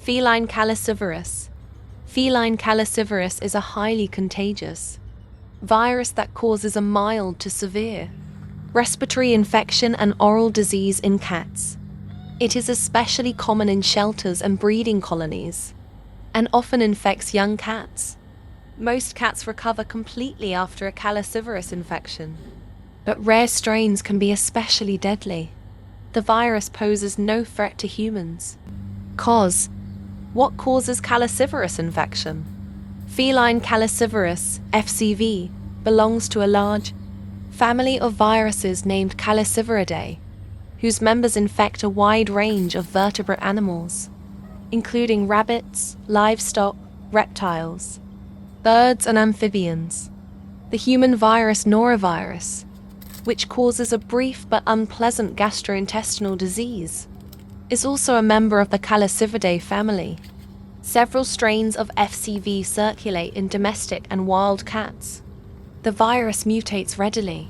Feline calicivirus. Feline calicivirus is a highly contagious virus that causes a mild to severe respiratory infection and oral disease in cats. It is especially common in shelters and breeding colonies, and often infects young cats. Most cats recover completely after a calicivirus infection, but rare strains can be especially deadly. The virus poses no threat to humans. Cause. What causes calicivirus infection? Feline calicivirus, FCV, belongs to a large family of viruses named Caliciviridae, whose members infect a wide range of vertebrate animals, including rabbits, livestock, reptiles, birds and amphibians. The human virus norovirus, which causes a brief but unpleasant gastrointestinal disease, is also a member of the Caliciviridae family. Several strains of FCV circulate in domestic and wild cats. The virus mutates readily,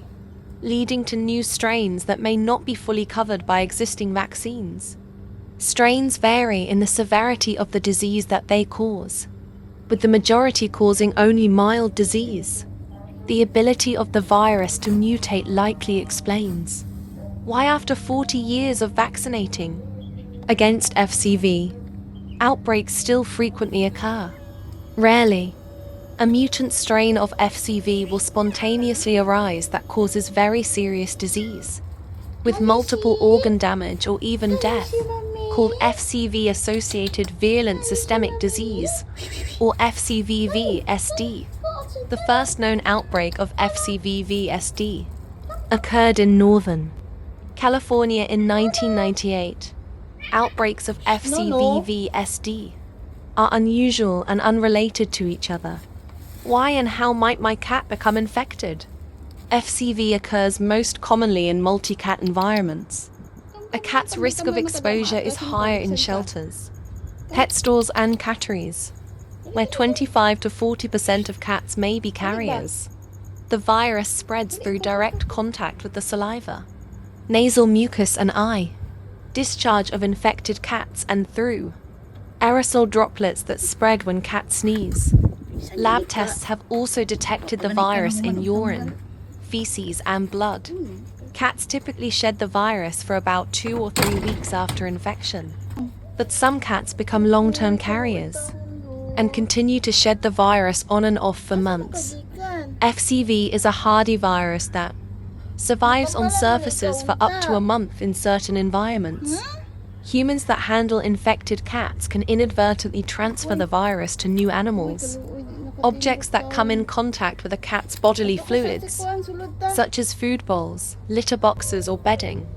leading to new strains that may not be fully covered by existing vaccines. Strains vary in the severity of the disease that they cause, with the majority causing only mild disease. The ability of the virus to mutate likely explains why, after 40 years of vaccinating against FCV, outbreaks still frequently occur. Rarely, a mutant strain of FCV will spontaneously arise that causes very serious disease, with multiple organ damage or even death, called FCV-associated virulent systemic disease, or FCVV-SD. The first known outbreak of FCVV-SD occurred in Northern California in 1998. Outbreaks of FCVV-SD are unusual and unrelated to each other. Why and how might my cat become infected? FCV occurs most commonly in multi-cat environments. A cat's risk of exposure is higher in shelters, pet stores and catteries, where 25 to 40% of cats may be carriers. The virus spreads through direct contact with the saliva, nasal mucus and eye discharge of infected cats, and through aerosol droplets that spread when cats sneeze. Lab tests have also detected the virus in urine, feces, and blood. Cats typically shed the virus for about 2 or 3 weeks after infection, but some cats become long-term carriers and continue to shed the virus on and off for months. FCV is a hardy virus that survives on surfaces for up to a month in certain environments. Humans that handle infected cats can inadvertently transfer the virus to new animals. Objects that come in contact with a cat's bodily fluids, such as food bowls, litter boxes, or bedding,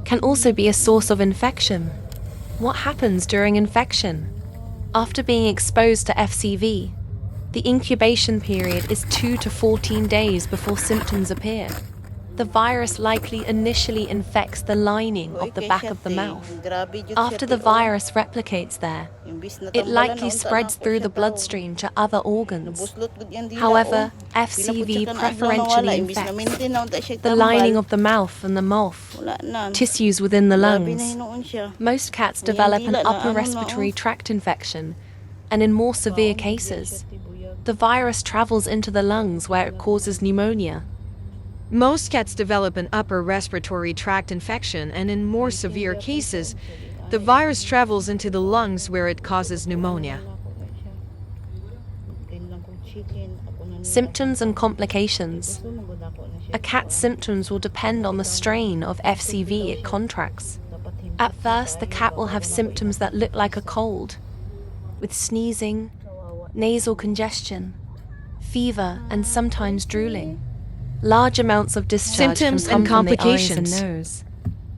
can also be a source of infection. What happens during infection? After being exposed to FCV, the incubation period is 2 to 14 days before symptoms appear. The virus likely initially infects the lining of the back of the mouth. After the virus replicates there, it likely spreads through the bloodstream to other organs. However, FCV preferentially infects the lining of the mouth and the mouth tissues within the lungs. Most cats develop an upper respiratory tract infection, and in more severe cases, the virus travels into the lungs where it causes pneumonia. Most cats develop an upper respiratory tract infection, and in more severe cases, the virus travels into the lungs where it causes pneumonia. Symptoms and complications. A cat's symptoms will depend on the strain of FCV it contracts. At first, the cat will have symptoms that look like a cold, with sneezing, nasal congestion, fever, and sometimes drooling. Large amounts of discharge Symptoms can and come from the complications. eyes and nose.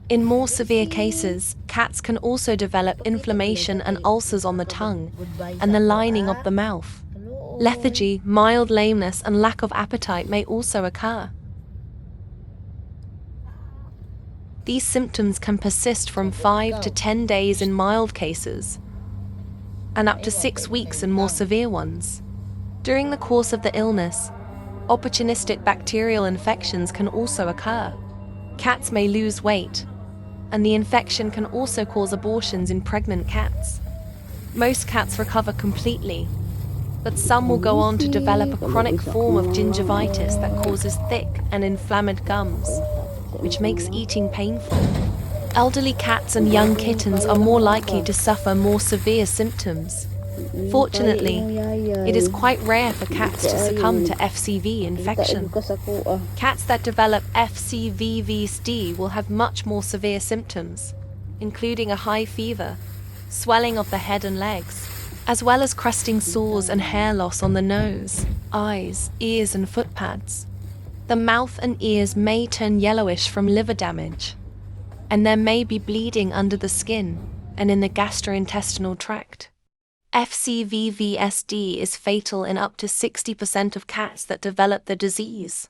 In more severe cases, cats can also develop inflammation and ulcers on the tongue and the lining of the mouth. Lethargy, mild lameness, and lack of appetite may also occur. These symptoms can persist from 5 to 10 days in mild cases, and up to 6 weeks in more severe ones. During the course of the illness, opportunistic bacterial infections can also occur. Cats may lose weight, and the infection can also cause abortions in pregnant cats. Most cats recover completely, but some will go on to develop a chronic form of gingivitis that causes thick and inflamed gums, which makes eating painful. Elderly cats and young kittens are more likely to suffer more severe symptoms. Fortunately, it is quite rare for cats to succumb to FCV infection. Cats that develop FCVVSD will have much more severe symptoms, including a high fever, swelling of the head and legs, as well as crusting sores and hair loss on the nose, eyes, ears, and foot pads. The mouth and ears may turn yellowish from liver damage, and there may be bleeding under the skin and in the gastrointestinal tract. FCVVSD is fatal in up to 60% of cats that develop the disease.